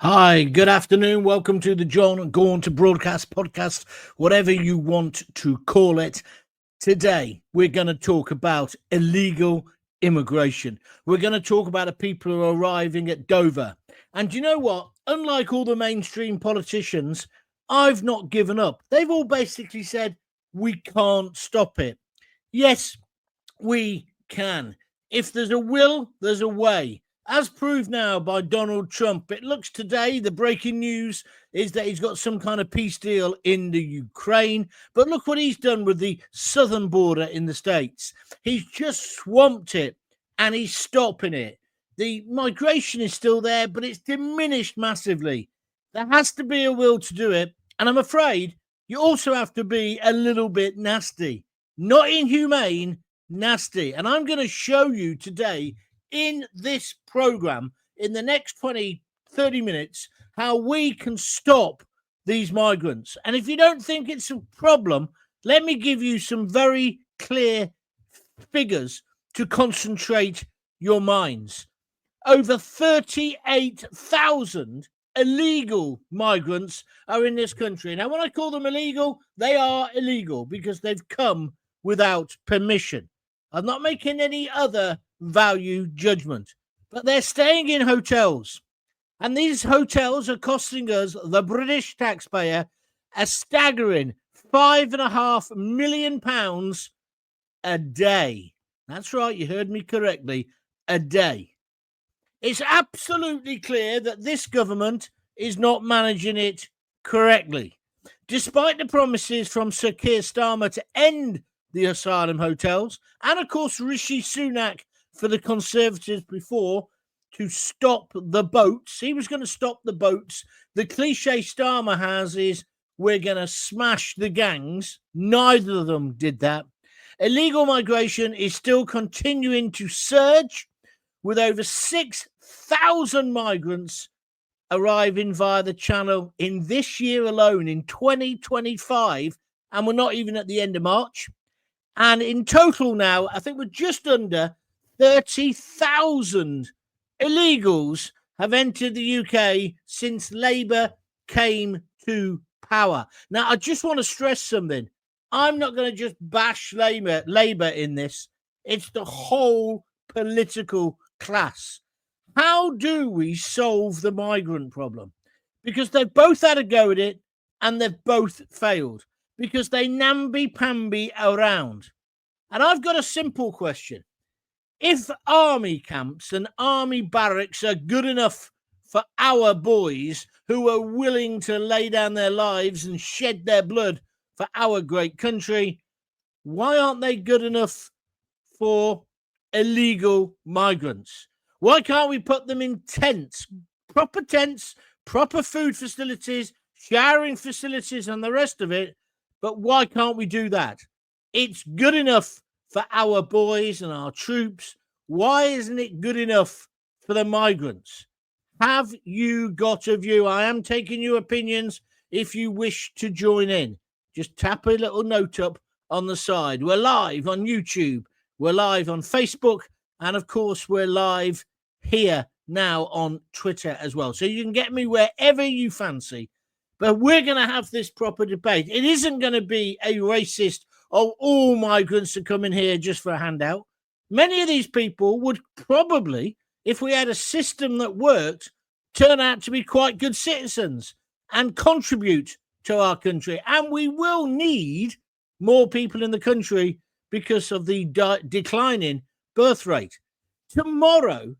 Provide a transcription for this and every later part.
Hi, good afternoon. Welcome to the Jon Gaunt broadcast podcast, whatever you want to call it. Today, we're going to talk about illegal immigration. We're going to talk about the people who are arriving at Dover. And you know what? Unlike all the mainstream politicians, I've not given up. They've all basically said, we can't stop it. Yes, we can. If there's a will, there's a way. As proved now by Donald Trump, it looks today, the breaking news is that he's got some kind of peace deal in the Ukraine. But look what he's done with the southern border in the States. He's just swamped it and he's stopping it. The migration is still there, but it's diminished massively. There has to be a will to do it. And I'm afraid you also have to be a little bit nasty, not inhumane, nasty. And I'm going to show you today in this program, in the next 20, 30 minutes, how we can stop these migrants. And if you don't think it's a problem, let me give you some very clear figures to concentrate your minds. Over 38,000 illegal migrants are in this country. Now, when I call them illegal, they are illegal because they've come without permission. I'm not making any other value judgment, but they're staying in hotels, and these hotels are costing us, the British taxpayer, a staggering £5.5 million a day. That's right, you heard me correctly, a day. It's absolutely clear that this government is not managing it correctly. Despite the promises from Sir Keir Starmer to end the asylum hotels, and of course Rishi Sunak for the Conservatives before to stop the boats. He was going to stop the boats. The cliche Starmer has is we're going to smash the gangs. Neither of them did that. Illegal migration is still continuing to surge, with over 6,000 migrants arriving via the channel in this year alone, in 2025, and we're not even at the end of March. And in total now, I think we're just under 30,000 illegals have entered the UK since Labour came to power. Now, I just want to stress something. I'm not going to just bash Labour in this. It's the whole political class. How do we solve the migrant problem? Because they've both had a go at it and they've both failed because they namby-pamby around. And I've got a simple question. If army camps and army barracks are good enough for our boys who are willing to lay down their lives and shed their blood for our great country, why aren't they good enough for illegal migrants? Why can't we put them in tents, proper food facilities, showering facilities and the rest of it? But why can't we do that? It's good enough for our boys and our troops. Why isn't it good enough for the migrants? Have you got a view? I am taking your opinions if you wish to join in. Just tap a little note up on the side. We're live on YouTube. We're live on Facebook. And of course, we're live here now on Twitter as well. So you can get me wherever you fancy. But we're going to have this proper debate. It isn't going to be a racist, all migrants are coming here just for a handout. Many of these people would probably, if we had a system that worked, turn out to be quite good citizens and contribute to our country. And we will need more people in the country because of the declining birth rate. Tomorrow,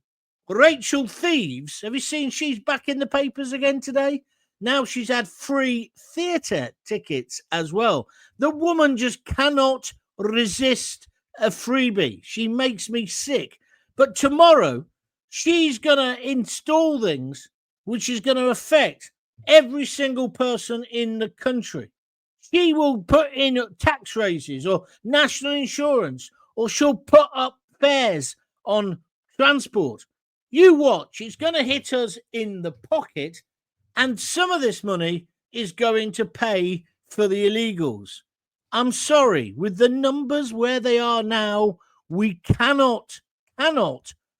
Rachel Thieves, have you seen she's back in the papers again today? Now she's had free theatre tickets as well. The woman just cannot resist a freebie. She makes me sick. But tomorrow, she's going to install things which is going to affect every single person in the country. She will put in tax raises or national insurance, or she'll put up fares on transport. You watch, it's going to hit us in the pocket. And some of this money is going to pay for the illegals. I'm sorry, with the numbers where they are now, we cannot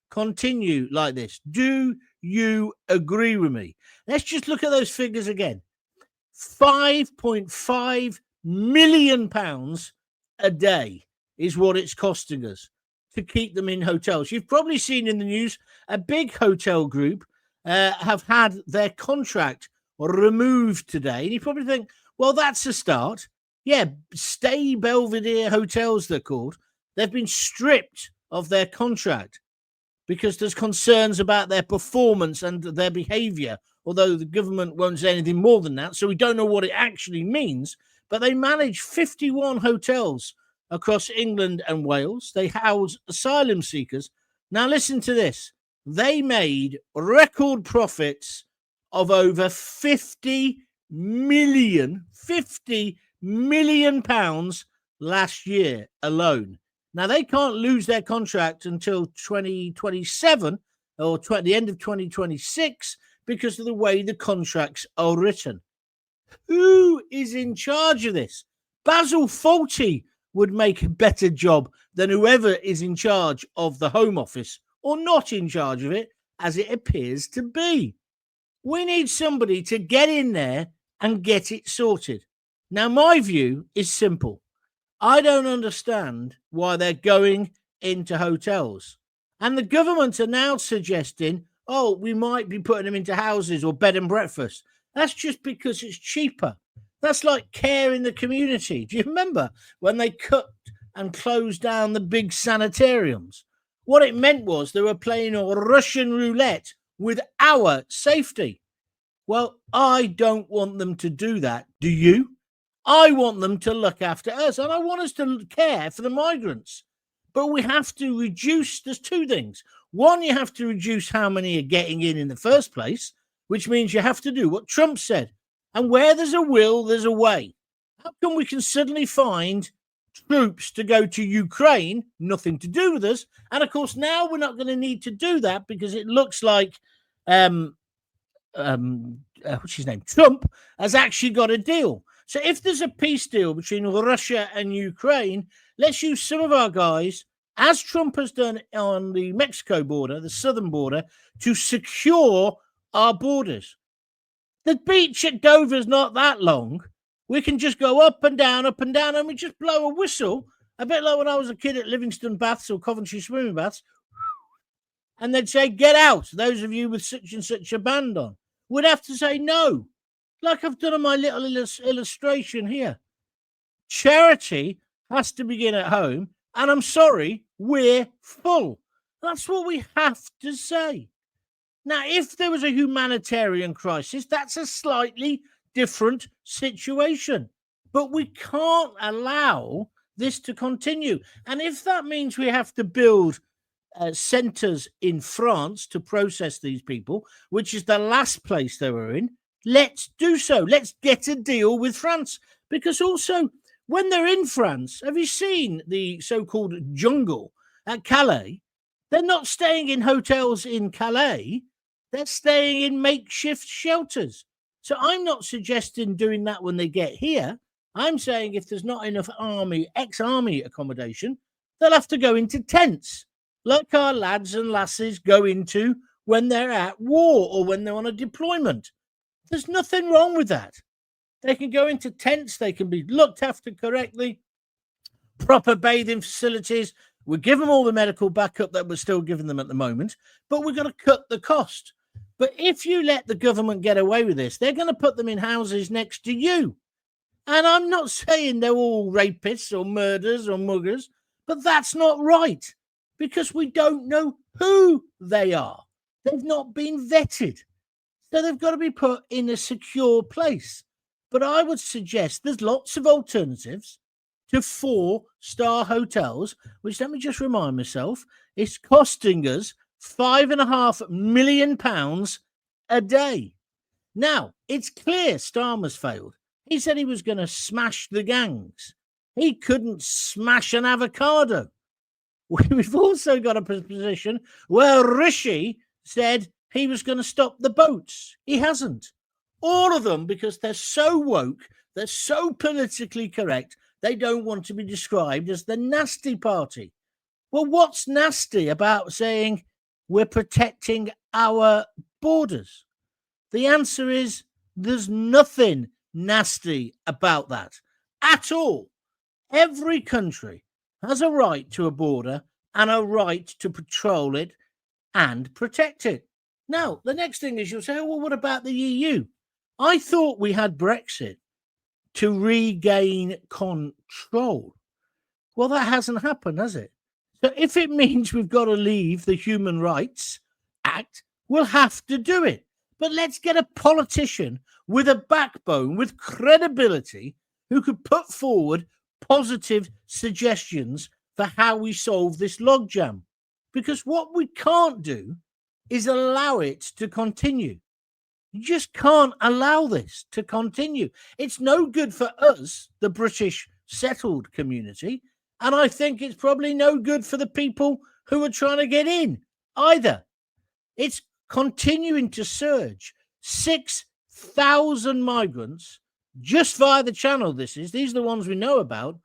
continue like this. Do you agree with me? Let's just look at those figures again. £5.5 million a day is what it's costing us to keep them in hotels. You've probably seen in the news a big hotel group have had their contract removed today. And you probably think, well, that's a start. Yeah, Stay Belvedere Hotels, they're called. They've been stripped of their contract because there's concerns about their performance and their behaviour, although the government won't say anything more than that, so we don't know what it actually means. But they manage 51 hotels across England and Wales. They house asylum seekers. Now, listen to this. They made record profits of over 50 million pounds last year alone. Now, they can't lose their contract until 2027 or the end of 2026 because of the way the contracts are written. Who is in charge of this? Basil Fawlty would make a better job than whoever is in charge of the Home Office, or not in charge of it, as it appears to be. We need somebody to get in there and get it sorted. Now, my view is simple. I don't understand why they're going into hotels. And the government are now suggesting, oh, we might be putting them into houses or bed and breakfast. That's just because it's cheaper. That's like care in the community. Do you remember when they cut and closed down the big sanitariums? What it meant was they were playing a Russian roulette with our safety. Well, I don't want them to do that. Do you? I want them to look after us, and I want us to care for the migrants. But we have to reduce, there's two things. One, you have to reduce how many are getting in the first place, which means you have to do what Trump said. And where there's a will, there's a way. How come we can suddenly find troops to go to Ukraine, nothing to do with us? And of course, now we're not going to need to do that because it looks like what's his name? Trump has actually got a deal. So if there's a peace deal between Russia and Ukraine, let's use some of our guys, as Trump has done on the Mexico border, the southern border, to secure our borders. The beach at Dover is not that long. We can just go up and down, and we just blow a whistle, a bit like when I was a kid at Livingston Baths or Coventry Swimming Baths, and they'd say, get out, those of you with such and such a band on. We'd have to say no, like I've done on my little illustration here. Charity has to begin at home, and I'm sorry, we're full. That's what we have to say. Now, if there was a humanitarian crisis, that's a slightly different situation. But we can't allow this to continue. And if that means we have to build centres in France to process these people, which is the last place they were in, let's do so. Let's get a deal with France. Because also, when they're in France, have you seen the so-called jungle at Calais? They're not staying in hotels in Calais. They're staying in makeshift shelters. So I'm not suggesting doing that when they get here. I'm saying if there's not enough ex-army accommodation, they'll have to go into tents, like our lads and lasses go into when they're at war or when they're on a deployment. There's nothing wrong with that. They can go into tents. They can be looked after correctly, proper bathing facilities. We give them all the medical backup that we're still giving them at the moment, but we're going to cut the cost. But if you let the government get away with this, they're going to put them in houses next to you. And I'm not saying they're all rapists or murderers or muggers, but that's not right because we don't know who they are. They've not been vetted. So they've got to be put in a secure place. But I would suggest there's lots of alternatives to 4-star hotels, which, let me just remind myself, is costing us £5.5 million a day. Now, it's clear Starmer's failed. He said he was going to smash the gangs. He couldn't smash an avocado. We've also got a position where Rishi said he was going to stop the boats. He hasn't. All of them, because they're so woke, they're so politically correct, they don't want to be described as the nasty party. Well, what's nasty about saying we're protecting our borders? The answer is there's nothing nasty about that at all. Every country has a right to a border and a right to patrol it and protect it. Now, the next thing is you'll say, well, what about the EU? I thought we had Brexit to regain control. Well, that hasn't happened, has it? So if it means we've got to leave the Human Rights Act, we'll have to do it. But let's get a politician with a backbone, with credibility, who could put forward positive suggestions for how we solve this logjam. Because what we can't do is allow it to continue. You just can't allow this to continue. It's no good for us, the British settled community, and I think it's probably no good for the people who are trying to get in either. It's continuing to surge. 6,000 migrants just via the channel. These are the ones we know about,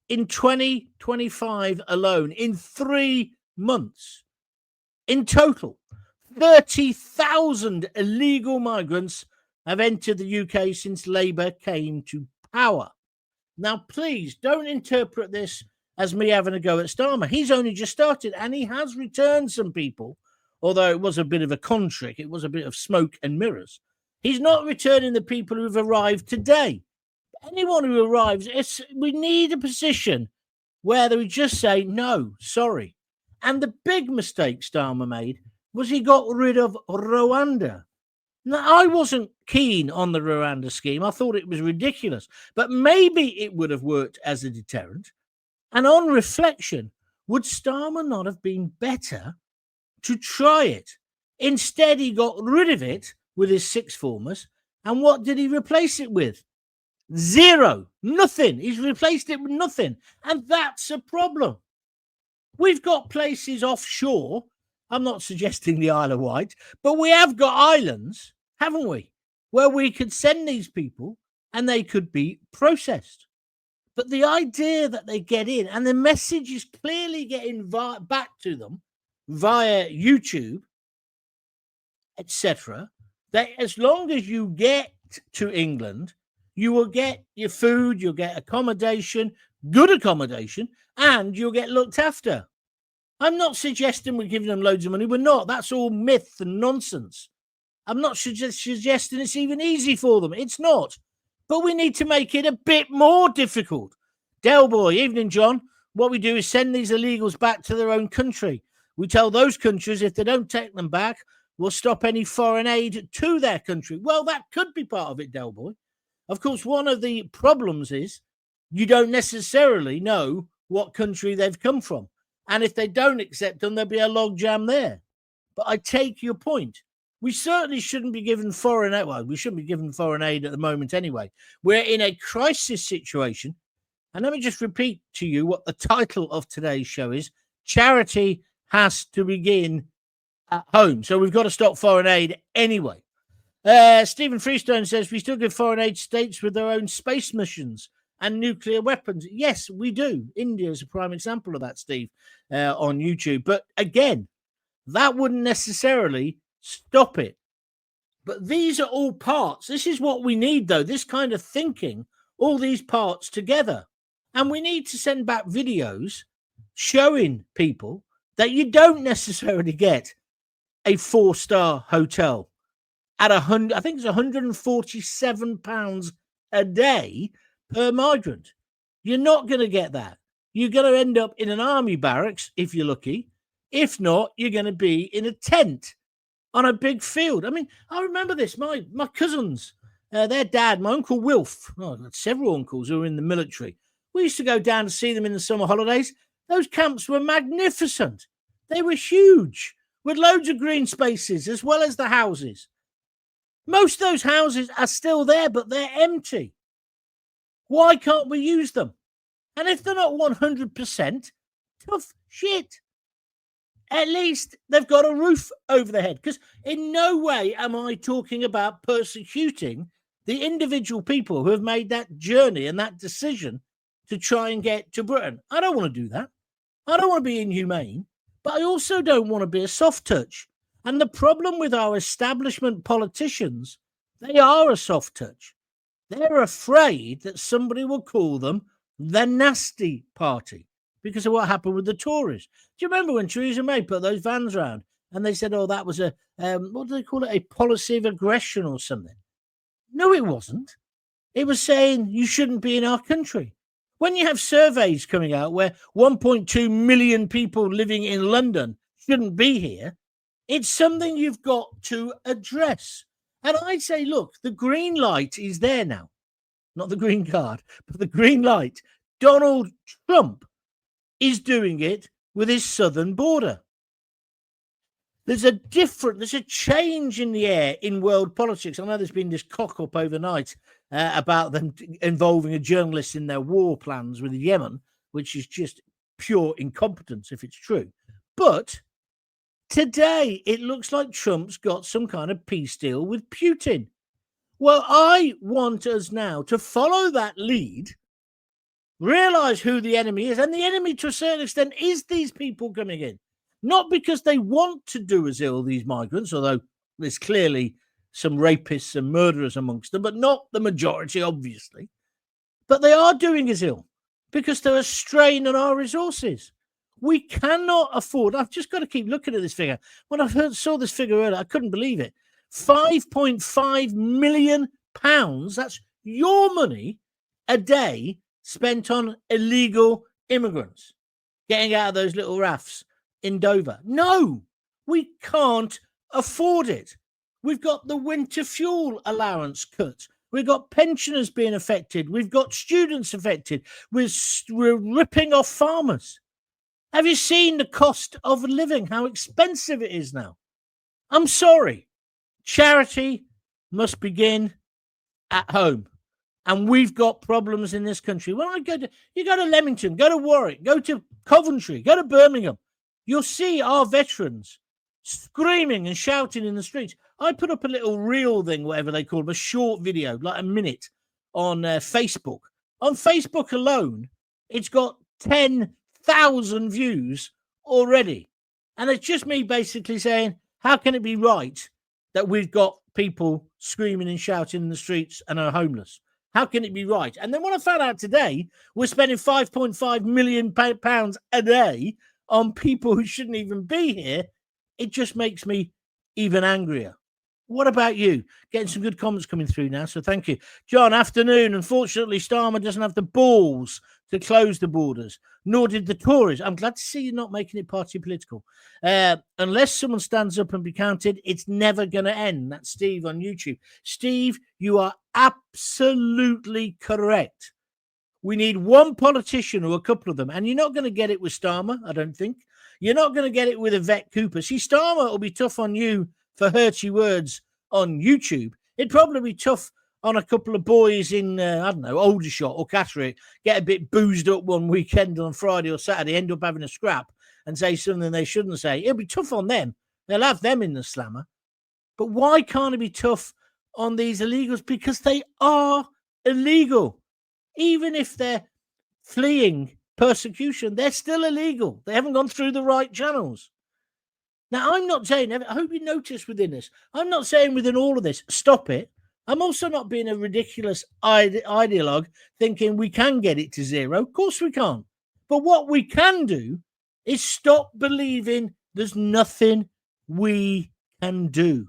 in 2025 alone, in 3 months. In total, 30,000 illegal migrants have entered the UK since Labour came to power. Now, please don't interpret this as me having a go at Starmer. He's only just started and he has returned some people, although it was a bit of a con trick. It was a bit of smoke and mirrors. He's not returning the people who have arrived today. Anyone who arrives, we need a position where they would just say, no, sorry. And the big mistake Starmer made was he got rid of Rwanda. Now, I wasn't keen on the Rwanda scheme. I thought it was ridiculous. But maybe it would have worked as a deterrent. And on reflection, would Starmer not have been better to try it? Instead, he got rid of it with his sixth formers. And what did he replace it with? Zero. Nothing. He's replaced it with nothing. And that's a problem. We've got places offshore. I'm not suggesting the Isle of Wight, but we have got islands, haven't we, where we could send these people and they could be processed. But the idea that they get in and the message is clearly getting back to them via YouTube, etc., that as long as you get to England, you will get your food, you'll get accommodation, good accommodation, and you'll get looked after. I'm not suggesting we're giving them loads of money. We're not. That's all myth and nonsense. I'm not suggesting it's even easy for them. It's not. But we need to make it a bit more difficult. Del Boy, evening, John. What we do is send these illegals back to their own country. We tell those countries if they don't take them back, we'll stop any foreign aid to their country. Well, that could be part of it, Del Boy. Of course, one of the problems is you don't necessarily know what country they've come from. And if they don't accept them, there'll be a logjam there. But I take your point. We certainly shouldn't be given foreign aid. Well, we shouldn't be given foreign aid at the moment anyway. We're in a crisis situation. And let me just repeat to you what the title of today's show is. Charity has to begin at home. So we've got to stop foreign aid anyway. Stephen Freestone says we still give foreign aid to states with their own space missions and nuclear weapons. Yes, we do. India is a prime example of that, Steve, on YouTube. But again, that wouldn't necessarily stop it. But these are all parts. This is what we need, though, this kind of thinking, all these parts together. And we need to send back videos showing people that you don't necessarily get a 4-star hotel at I think it's £147 a day per migrant. You're not going to get that. You're going to end up in an army barracks if you're lucky. If not, you're going to be in a tent on a big field. I mean, I remember this. My cousins, their dad, my Uncle Wilf, I've got several uncles who are in the military. We used to go down to see them in the summer holidays. Those camps were magnificent. They were huge, with loads of green spaces as well as the houses. Most of those houses are still there, but they're empty. Why can't we use them? And if they're not 100%, tough shit. At least they've got a roof over their head. Because in no way am I talking about persecuting the individual people who have made that journey and that decision to try and get to Britain. I don't want to do that. I don't want to be inhumane. But I also don't want to be a soft touch. And the problem with our establishment politicians, they are a soft touch. They're afraid that somebody will call them the nasty party because of what happened with the Tories. Do you remember when Theresa May put those vans around and they said, oh, that was a, what do they call it, a policy of aggression or something? No, it wasn't. It was saying you shouldn't be in our country. When you have surveys coming out where 1.2 million people living in London shouldn't be here, it's something you've got to address. And I say, look, the green light is there now. Not the green card, but the green light. Donald Trump is doing it with his southern border. There's a change in the air in world politics. I know there's been this cock up overnight about them involving a journalist in their war plans with Yemen, which is just pure incompetence if it's true. But today, it looks like Trump's got some kind of peace deal with Putin. Well, I want us now to follow that lead, realize who the enemy is, and the enemy, to a certain extent, is these people coming in. Not because they want to do us ill, these migrants, although there's clearly some rapists and murderers amongst them, but not the majority, obviously. But they are doing us ill because they're a strain on our resources. We cannot afford. I've just got to keep looking at this figure. When I saw this figure earlier, I couldn't believe it. £5.5 million. That's your money a day spent on illegal immigrants getting out of those little rafts in Dover. No, we can't afford it. We've got the winter fuel allowance cut. We've got pensioners being affected. We've got students affected. We're ripping off farmers. Have you seen the cost of living, how expensive it is now? I'm sorry. Charity must begin at home. And we've got problems in this country. When you go to Leamington, go to Warwick, go to Coventry, go to Birmingham, you'll see our veterans screaming and shouting in the streets. I put up a little reel thing, whatever they call them, a short video, like a minute, on Facebook. On Facebook alone, it's got 10,000 views already. And it's just me basically saying, how can it be right that we've got people screaming and shouting in the streets and are homeless? How can it be right? And then when I found out today, we're spending £5.5 million a day on people who shouldn't even be here, it just makes me even angrier. What about you? Getting some good comments coming through now, so thank you. John, afternoon. Unfortunately, Starmer doesn't have the balls to close the borders, nor did the Tories. I'm glad to see you're not making it party political. Unless someone stands up and be counted, it's never going to end. That's Steve on YouTube. Steve, you are absolutely correct. We need one politician or a couple of them, and you're not going to get it with Starmer, I don't think. You're not going to get it with Yvette Cooper. See, Starmer will be tough on you for hurty words on YouTube. It'd probably be tough on a couple of boys in, I don't know, Aldershot or Catterick, get a bit boozed up one weekend on Friday or Saturday, end up having a scrap and say something they shouldn't say. It'll be tough on them. They'll have them in the slammer. But why can't it be tough on these illegals? Because they are illegal. Even if they're fleeing persecution, they're still illegal. They haven't gone through the right channels. Now, I'm not saying, I hope you notice within this, I'm not saying within all of this, stop it. I'm also not being a ridiculous ideologue thinking we can get it to zero. Of course we can't. But what we can do is stop believing there's nothing we can do.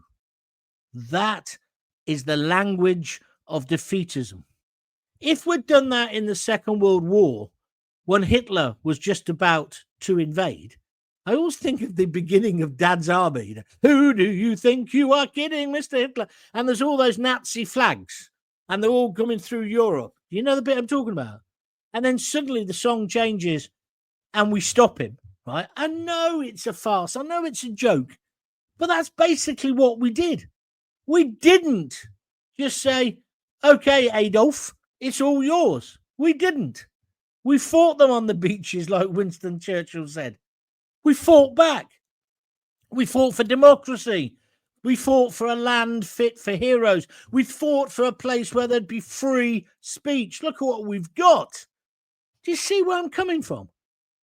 That is the language of defeatism. If we'd done that in the Second World War, when Hitler was just about to invade, I always think of the beginning of Dad's Army. Who do you think you are kidding, Mr. Hitler? And there's all those Nazi flags, and they're all coming through Europe. You know the bit I'm talking about? And then suddenly the song changes, and we stop him, right? I know it's a farce. I know it's a joke. But that's basically what we did. We didn't just say, okay, Adolf, it's all yours. We didn't. We fought them on the beaches, like Winston Churchill said. We fought back. We fought for democracy. We fought for a land fit for heroes. We fought for a place where there'd be free speech. Look at what we've got. Do you see where I'm coming from?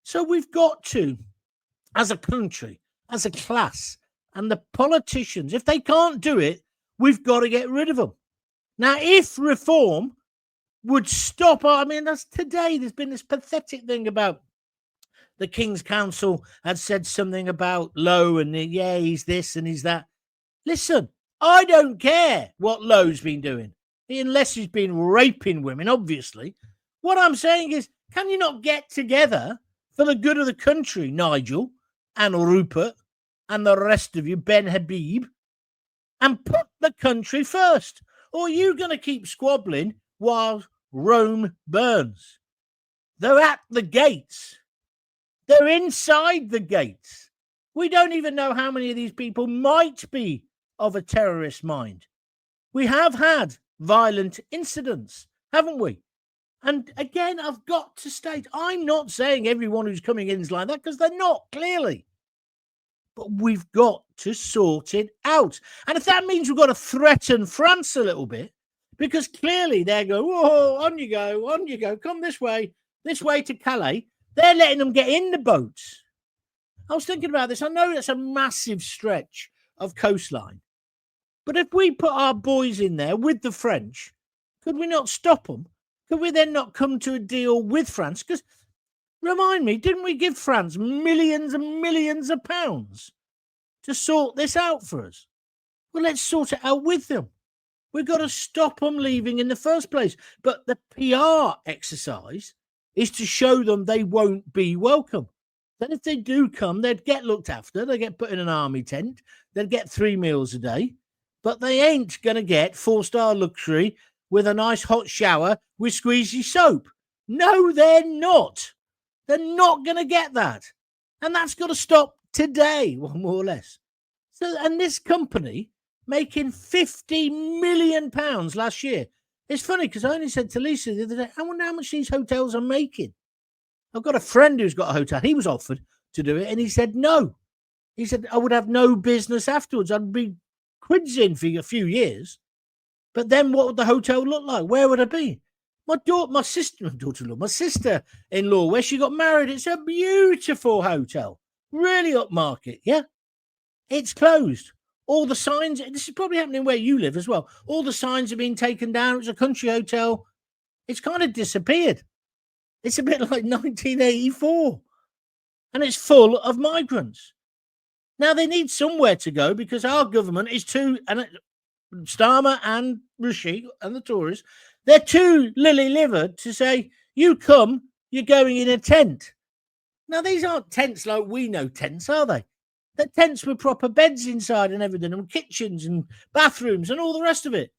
So we've got to, as a country, as a class, and the politicians, if they can't do it, we've got to get rid of them. Now, if reform would stop, I mean, that's today, there's been this pathetic thing about the King's Council had said something about Lowe and yeah, he's this and he's that. Listen, I don't care what Lowe's been doing, unless he's been raping women, obviously. What I'm saying is, can you not get together for the good of the country, Nigel and Rupert and the rest of you, Ben Habib, and put the country first? Or are you going to keep squabbling while Rome burns? They're at the gates. They're inside the gates. We don't even know how many of these people might be of a terrorist mind. We have had violent incidents, haven't we? And again, I've got to state, I'm not saying everyone who's coming in is like that, because they're not, clearly. But we've got to sort it out. And if that means we've got to threaten France a little bit, because clearly they're going, whoa, on you go, come this way to Calais. They're letting them get in the boats. I was thinking about this. I know that's a massive stretch of coastline. But if we put our boys in there with the French, could we not stop them? Could we then not come to a deal with France? Because, remind me, didn't we give France millions and millions of pounds to sort this out for us? Well, let's sort it out with them. We've got to stop them leaving in the first place. But the PR exercise is to show them they won't be welcome. Then if they do come, they'd get looked after. They get put in an army tent. They'd get 3 meals a day. But they ain't going to get 4-star luxury with a nice hot shower with squeezy soap. No, they're not. They're not going to get that. And that's got to stop today, well, more or less. So, and this company making £50 million last year. It's funny because I only said to Lisa the other day, I wonder how much these hotels are making. I've got a friend who's got a hotel. He was offered to do it, and he said no. He said, I would have no business afterwards. I'd be quids in for a few years. But then what would the hotel look like? Where would I be? My sister-in-law, where she got married, it's a beautiful hotel. Really upmarket, yeah? It's closed. All the signs, this is probably happening where you live as well. All the signs have been taken down. It's a country hotel. It's kind of disappeared. It's a bit like 1984. And it's full of migrants. Now, they need somewhere to go because our government is too, and Starmer and Rishi and the Tories, they're too lily-livered to say, you come, you're going in a tent. Now, these aren't tents like we know tents, are they? They're tents with proper beds inside and everything, and kitchens and bathrooms and all the rest of it.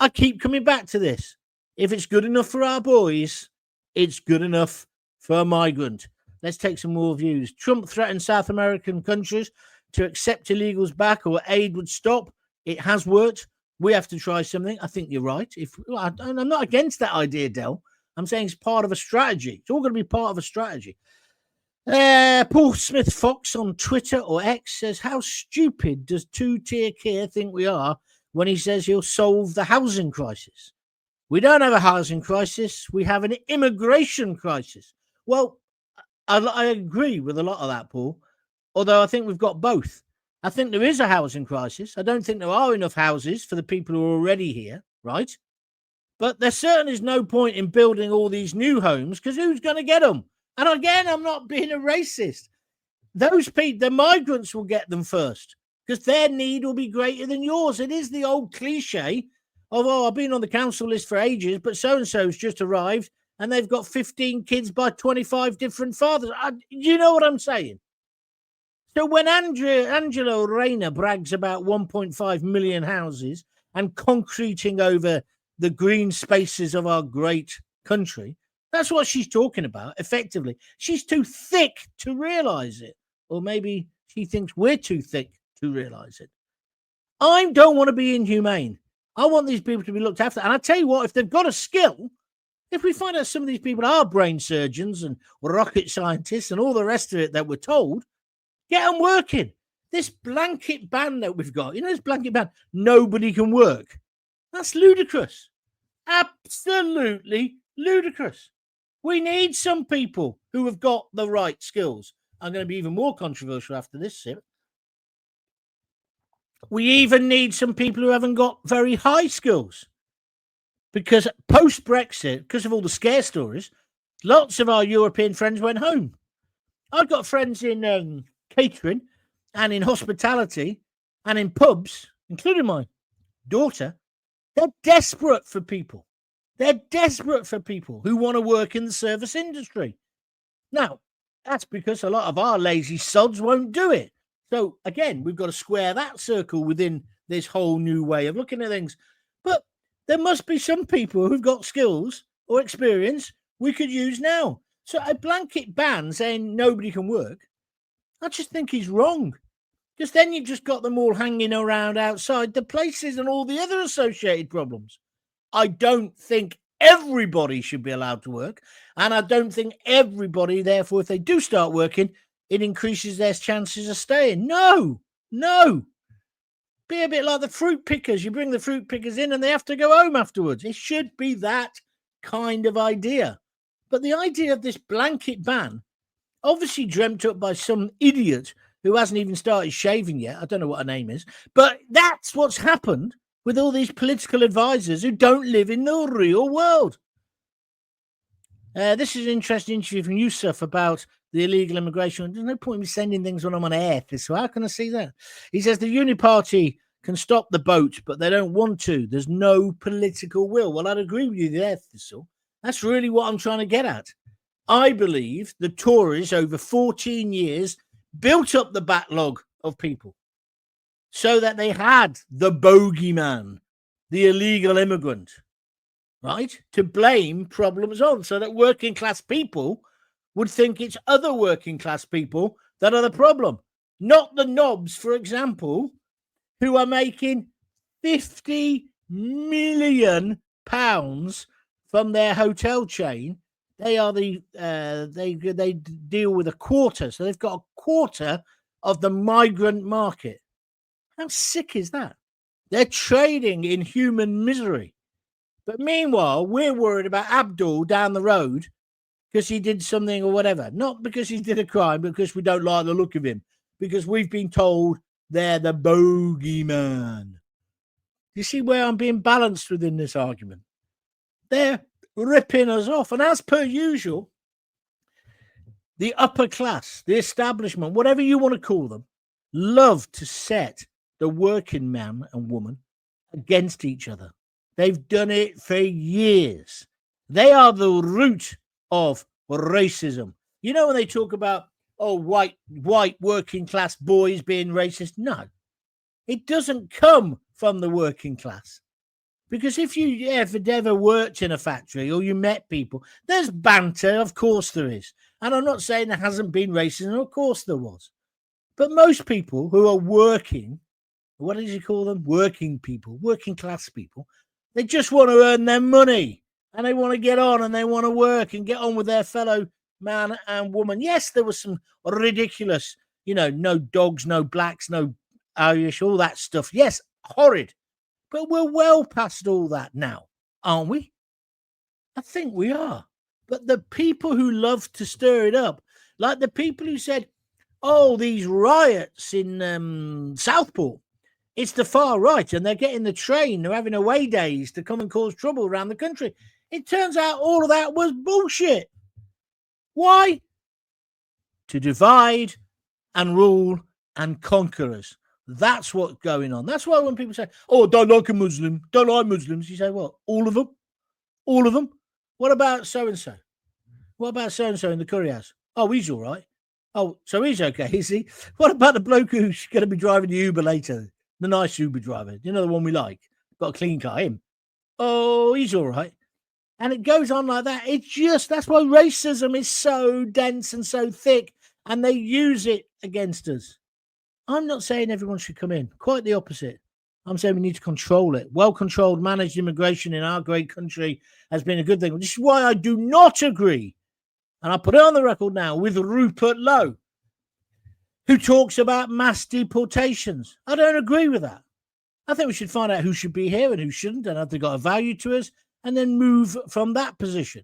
I keep coming back to this. If it's good enough for our boys, it's good enough for a migrant. Let's take some more views. Trump threatened South American countries to accept illegals back or aid would stop. It has worked. We have to try something. I think you're right. I'm not against that idea, Del. I'm saying it's part of a strategy. It's all going to be part of a strategy. Paul Smith Fox on Twitter or X says, how stupid does two-tier Keir think we are when he says he'll solve the housing crisis? We don't have a housing crisis. We have an immigration crisis. Well, I agree with a lot of that, Paul, although I think we've got both. I think there is a housing crisis. I don't think there are enough houses for the people who are already here, right? But there certainly is no point in building all these new homes because who's going to get them? And again, I'm not being a racist. Those people, the migrants will get them first because their need will be greater than yours. It is the old cliche of, oh, I've been on the council list for ages, but so-and-so's just arrived and they've got 15 kids by 25 different fathers. You know what I'm saying? So when Angela Rayner brags about 1.5 million houses and concreting over the green spaces of our great country, that's what she's talking about, effectively. She's too thick to realise it. Or maybe she thinks we're too thick to realise it. I don't want to be inhumane. I want these people to be looked after. And I tell you what, if they've got a skill, if we find out some of these people are brain surgeons and rocket scientists and all the rest of it that we're told, get them working. This blanket ban that we've got, this blanket ban, nobody can work. That's ludicrous. Absolutely ludicrous. We need some people who have got the right skills. I'm going to be even more controversial after this, Sip. We even need some people who haven't got very high skills. Because post-Brexit, because of all the scare stories, lots of our European friends went home. I've got friends in catering and in hospitality and in pubs, including my daughter. They're desperate for people. They're desperate for people who want to work in the service industry. Now, that's because a lot of our lazy sods won't do it. So, again, we've got to square that circle within this whole new way of looking at things. But there must be some people who've got skills or experience we could use now. So a blanket ban saying nobody can work, I just think is wrong. Because then you've just got them all hanging around outside the places and all the other associated problems. I don't think everybody should be allowed to work. And I don't think everybody, therefore, if they do start working, it increases their chances of staying. No. Be a bit like the fruit pickers. You bring the fruit pickers in and they have to go home afterwards. It should be that kind of idea. But the idea of this blanket ban, obviously dreamt up by some idiot who hasn't even started shaving yet. I don't know what her name is. But that's what's happened with all these political advisors who don't live in the real world. This is an interesting interview from Yusuf about the illegal immigration. There's no point in me sending things when I'm on air. So how can I see that? He says the Uni Party can stop the boat, but they don't want to. There's no political will. Well, I'd agree with you there, Thistle. That's really what I'm trying to get at. I believe the Tories over 14 years built up the backlog of people so that they had the bogeyman, the illegal immigrant, right, to blame problems on, so that working class people would think it's other working class people that are the problem, not the knobs, for example, who are making £50 million from their hotel chain. They are they deal with a quarter, so they've got a quarter of the migrant market. How sick is that? They're trading in human misery. But meanwhile, we're worried about Abdul down the road because he did something or whatever. Not because he did a crime, but because we don't like the look of him. Because we've been told they're the bogeyman. You see where I'm being balanced within this argument? They're ripping us off. And as per usual, the upper class, the establishment, whatever you want to call them, love to set the working man and woman against each other. They've done it for years. They are the root of racism. You know, when they talk about, white working class boys being racist, no, it doesn't come from the working class. Because if you ever worked in a factory or you met people, there's banter, of course there is. And I'm not saying there hasn't been racism, of course there was. But most people who are working, what did you call them? Working people, working class people, they just want to earn their money and they want to get on and they want to work and get on with their fellow man and woman. Yes, there was some ridiculous, no dogs, no blacks, no Irish, all that stuff. Yes, horrid. But we're well past all that now, aren't we? I think we are. But the people who love to stir it up, like the people who said, these riots in Southport, it's the far right and they're getting the train, they're having away days to come and cause trouble around the country. It turns out all of that was bullshit. Why? To divide and rule and conquer us. That's what's going on. That's why when people say, don't like a Muslim, don't like Muslims, you say, what, all of them? All of them? What about so-and-so? What about so-and-so in the curry house? Oh, he's all right. Oh, so he's okay, is he? What about the bloke who's going to be driving the Uber later? The nice Uber driver, the one we like, got a clean car, him. Oh, he's all right. And it goes on like that. That's why racism is so dense and so thick, and they use it against us. I'm not saying everyone should come in. Quite the opposite. I'm saying we need to control it. Well-controlled, managed immigration in our great country has been a good thing. This is why I do not agree, and I put it on the record now, with Rupert Lowe, who talks about mass deportations. I don't agree with that. I think we should find out who should be here and who shouldn't, and have they got a value to us, and then move from that position.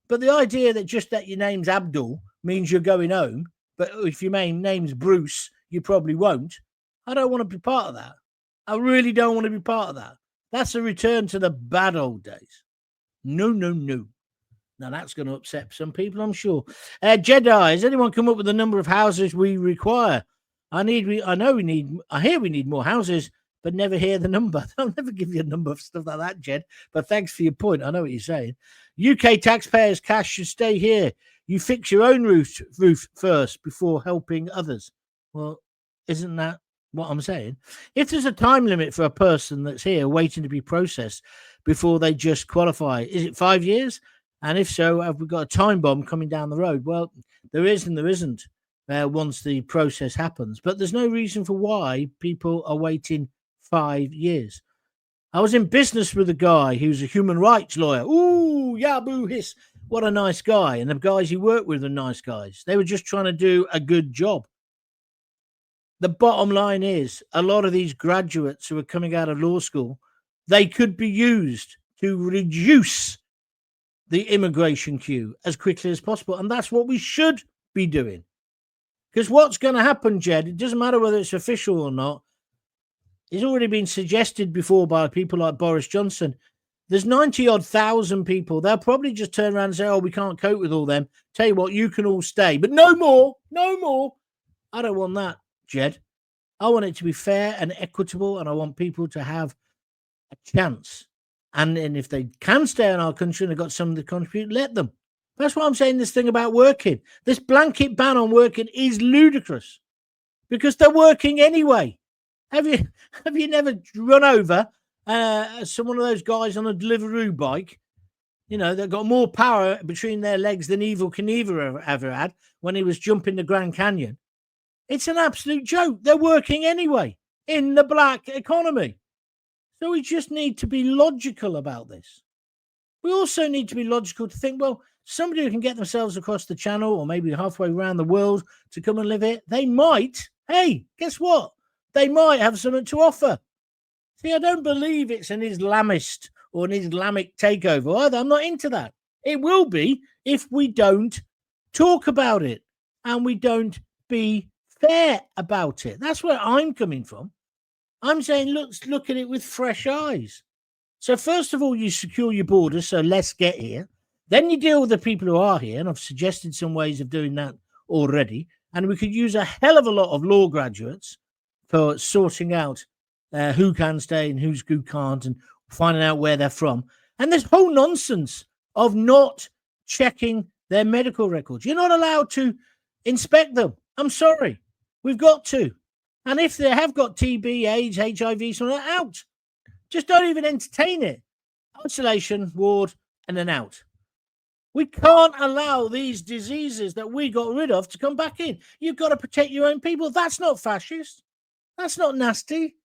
But the idea that just that your name's Abdul means you're going home, but if your name's Bruce, you probably won't. I don't want to be part of that. I really don't want to be part of that. That's a return to the bad old days. No, no, no. Now that's going to upset some people, I'm sure. Jedi, has anyone come up with the number of houses we require? I hear we need more houses, but never hear the number. I'll never give you a number of stuff like that, Jed. But thanks for your point. I know what you're saying. UK taxpayers' cash should stay here. You fix your own roof first before helping others. Well, isn't that what I'm saying? If there's a time limit for a person that's here waiting to be processed before they just qualify, is it 5 years? And if so, have we got a time bomb coming down the road? Well, there is and there isn't once the process happens. But there's no reason for why people are waiting 5 years. I was in business with a guy who's a human rights lawyer. Ooh, yeah, boo, hiss. What a nice guy. And the guys he worked with are nice guys. They were just trying to do a good job. The bottom line is a lot of these graduates who are coming out of law school, they could be used to reduce the immigration queue as quickly as possible. And that's what we should be doing. Because what's going to happen, Jed, it doesn't matter whether it's official or not. It's already been suggested before by people like Boris Johnson. There's 90-odd thousand people. They'll probably just turn around and say, oh, we can't cope with all them. Tell you what, you can all stay. But no more. No more. I don't want that, Jed. I want it to be fair and equitable, and I want people to have a chance. And if they can stay in our country and they've got something to contribute, let them. That's why I'm saying this thing about working. This blanket ban on working is ludicrous because they're working anyway. Have you never run over one of those guys on a Deliveroo bike? You know, they've got more power between their legs than Evel Knievel ever had when he was jumping the Grand Canyon. It's an absolute joke. They're working anyway in the black economy. So we just need to be logical about this. We also need to be logical to think, well, somebody who can get themselves across the channel or maybe halfway around the world to come and live here, they might, hey, guess what? They might have something to offer. See, I don't believe it's an Islamist or an Islamic takeover either. I'm not into that. It will be if we don't talk about it and we don't be fair about it. That's where I'm coming from. I'm saying, look at it with fresh eyes. So first of all, you secure your borders, so less get here. Then you deal with the people who are here, and I've suggested some ways of doing that already. And we could use a hell of a lot of law graduates for sorting out who can stay and who can't and finding out where they're from. And this whole nonsense of not checking their medical records. You're not allowed to inspect them. I'm sorry. We've got to. And if they have got TB, AIDS, HIV, something out. Just don't even entertain it. Isolation, ward, and then out. We can't allow these diseases that we got rid of to come back in. You've got to protect your own people. That's not fascist. That's not nasty.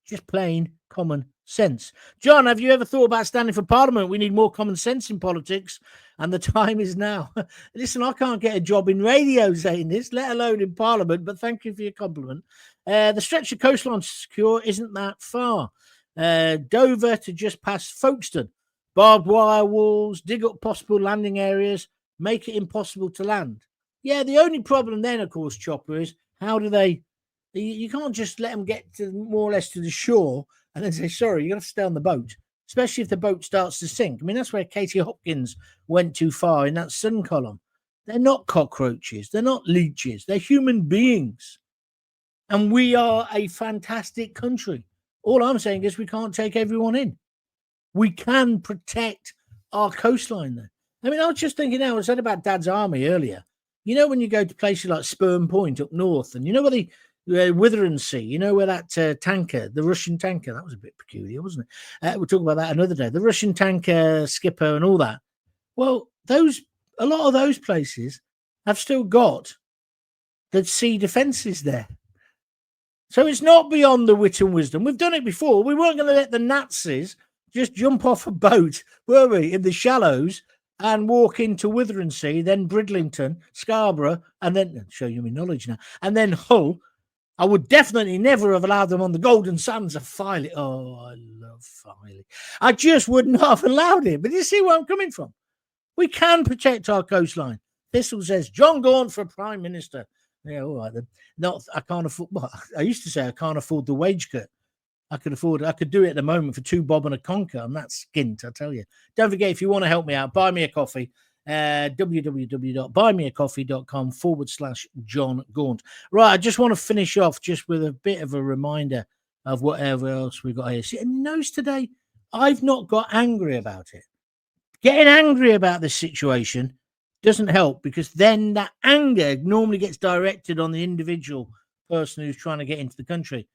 Just plain common sense. John, have you ever thought about standing for Parliament? We need more common sense in politics, and the time is now. Listen, I can't get a job in radio saying this, let alone in Parliament, but thank you for your compliment. The stretch of coastline secure isn't that far. Dover to just past Folkestone. Barbed wire walls, dig up possible landing areas, make it impossible to land. Yeah, the only problem then, of course, Chopper, is how do they... You can't just let them get to more or less to the shore and then say, sorry, you're going to have to stay on the boat, especially if the boat starts to sink. I mean, that's where Katie Hopkins went too far in that Sun column. They're not cockroaches. They're not leeches. They're human beings. And we are a fantastic country. All I'm saying is we can't take everyone in. We can protect our coastline, though. I mean, I was just thinking now, I said about Dad's Army earlier. You know, when you go to places like Sperm Point up north, and you know where the Withering-Sea, you know where that tanker, the Russian tanker, that was a bit peculiar, wasn't it? We'll talk about that another day. The Russian tanker skipper and all that. Well, a lot of those places have still got the sea defences there. So it's not beyond the wit and wisdom. We've done it before. We weren't going to let the Nazis just jump off a boat, were we, in the shallows and walk into Withering-Sea, then Bridlington, Scarborough, and then, show you my knowledge now, and then Hull. I would definitely never have allowed them on the Golden Sands of Filey. Oh, I love Filey. I just would not have allowed it. But you see where I'm coming from? We can protect our coastline. Thistle says, Jon Gaunt for Prime Minister. Yeah, all right then. I can't afford, well, I used to say I can't afford the wage cut. I could afford it. I could do it at the moment for 2 bob and a conker, and that's skint, I tell you. Don't forget, if you want to help me out, buy me a coffee. www.buymeacoffee.com/Jon Gaunt. Right, I just want to finish off just with a bit of a reminder of whatever else we've got here. See, and notice today, I've not got angry about it. Getting angry about this situation doesn't help, because then that anger normally gets directed on the individual person who's trying to get into the country.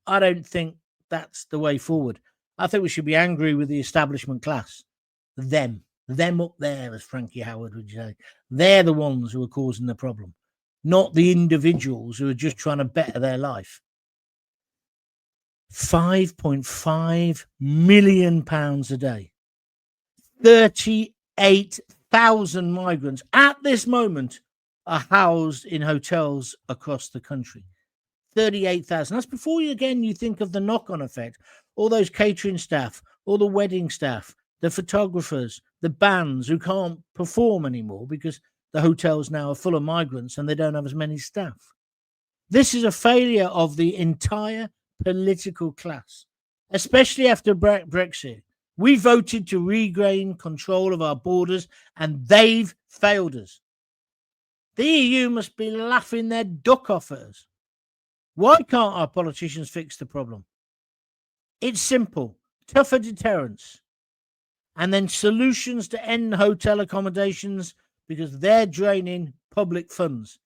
I don't think that's the way forward. I think we should be angry with the establishment class. Them up there, as Frankie Howard would say. They're the ones who are causing the problem, not the individuals who are just trying to better their life. £5.5 million a day. 38,000 migrants at this moment are housed in hotels across the country. 38,000. That's before you think of the knock-on effect. All those catering staff, all the wedding staff, the photographers, the bands who can't perform anymore because the hotels now are full of migrants and they don't have as many staff. This is a failure of the entire political class, especially after Brexit. We voted to regain control of our borders, and they've failed us. The EU must be laughing their duck off at us. Why can't our politicians fix the problem? It's simple. Tougher deterrents. And then solutions to end hotel accommodations, because they're draining public funds.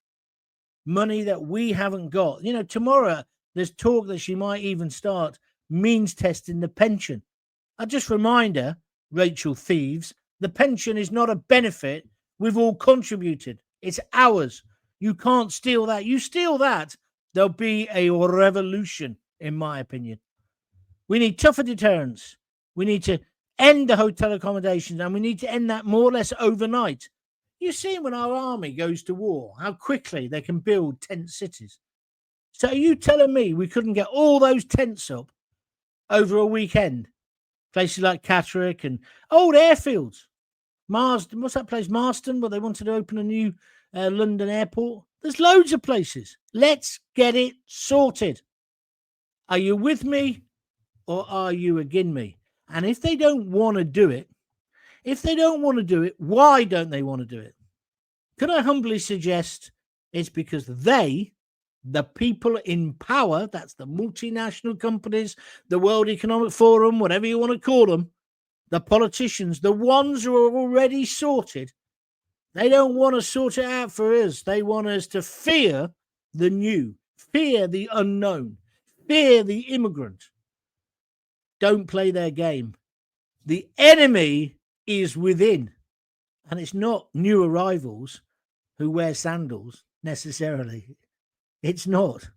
Money that we haven't got. You know, tomorrow there's talk that she might even start means testing the pension. I just remind her, Rachel Thieves, the pension is not a benefit. We've all contributed. It's ours. You can't steal that. You steal that, there'll be a revolution, in my opinion. We need tougher deterrents. We need to end the hotel accommodations, and we need to end that more or less overnight. You see, when our army goes to war, how quickly they can build tent cities. So are you telling me we couldn't get all those tents up over a weekend? Places like Catterick and old airfields. Marsden, what's that place? Marston, where they wanted to open a new London airport. There's loads of places. Let's get it sorted. Are you with me or are you against me? And if they don't want to do it, why don't they want to do it? Could I humbly suggest it's because they, the people in power, that's the multinational companies, the World Economic Forum, whatever you want to call them, the politicians, the ones who are already sorted, they don't want to sort it out for us. They want us to fear the new, fear the unknown, fear the immigrant. Don't play their game. The enemy is within, and it's not new arrivals who wear sandals necessarily. It's not.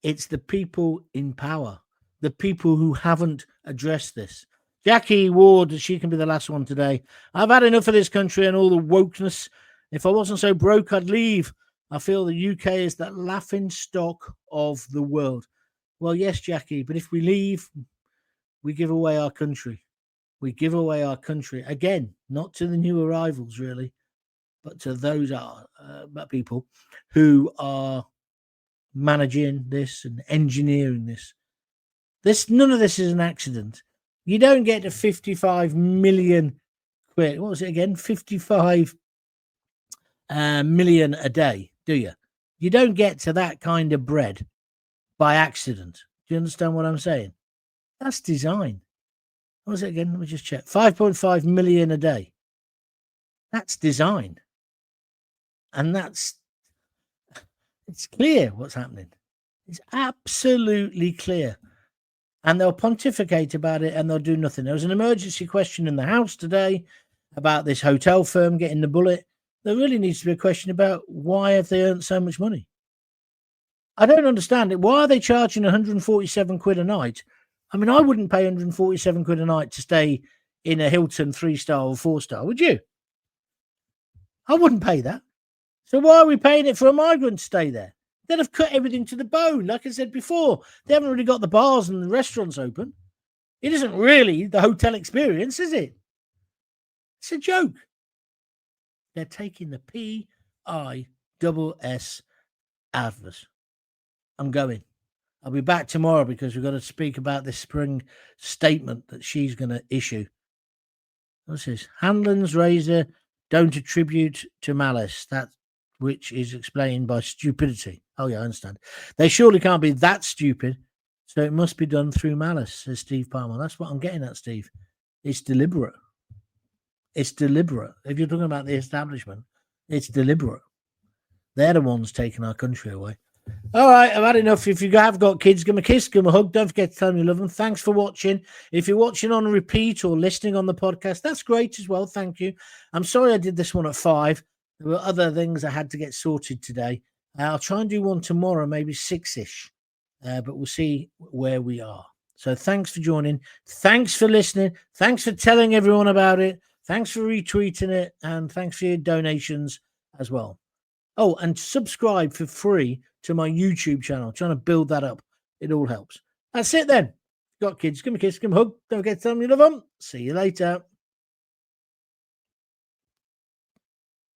It's the people in power, the people who haven't addressed this. Jackie Ward, she can be the last one today. I've had enough of this country and all the wokeness. If I wasn't so broke, I'd leave. I feel the UK is the laughing stock of the world. Well, yes, Jackie, but if we leave, we give away our country. We give away our country. Again, not to the new arrivals, really, but to those people who are managing this and engineering this. None of this is an accident. You don't get to 55 million quid. What was it again? 55 million a day, do you? You don't get to that kind of bread by accident. Do you understand what I'm saying? That's design. What was it again? Let me just check. 5.5 million a day. That's design. And it's clear what's happening. It's absolutely clear. And they'll pontificate about it and they'll do nothing. There was an emergency question in the House today about this hotel firm getting the bullet. There really needs to be a question about why have they earned so much money? I don't understand it. Why are they charging 147 quid a night? I mean, I wouldn't pay 147 quid a night to stay in a Hilton 3-star or 4-star, would you? I wouldn't pay that. So why are we paying it for a migrant to stay there? They'd have cut everything to the bone. Like I said before, they haven't really got the bars and the restaurants open. It isn't really the hotel experience, is it? It's a joke. They're taking the PISS out of us. I'm going. I'll be back tomorrow because we've got to speak about this spring statement that she's going to issue. What's this? Hanlon's razor don't attribute to malice, that which is explained by stupidity. Oh, yeah, I understand. They surely can't be that stupid, so it must be done through malice, says Steve Palmer. That's what I'm getting at, Steve. It's deliberate. It's deliberate. If you're talking about the establishment, it's deliberate. They're the ones taking our country away. All right, I've had enough. If you have got kids, give them a kiss, give them a hug. Don't forget to tell them you love them. Thanks for watching. If you're watching on repeat or listening on the podcast, that's great as well. Thank you. I'm sorry I did this one at 5. There were other things I had to get sorted today. I'll try and do one tomorrow, maybe 6-ish, but we'll see where we are. So thanks for joining. Thanks for listening. Thanks for telling everyone about it. Thanks for retweeting it. And thanks for your donations as well. Oh, and subscribe for free to my YouTube channel. I'm trying to build that up. It all helps. That's it then. Got kids. Give me a kiss. Give me a hug. Don't forget to tell them you love them. See you later.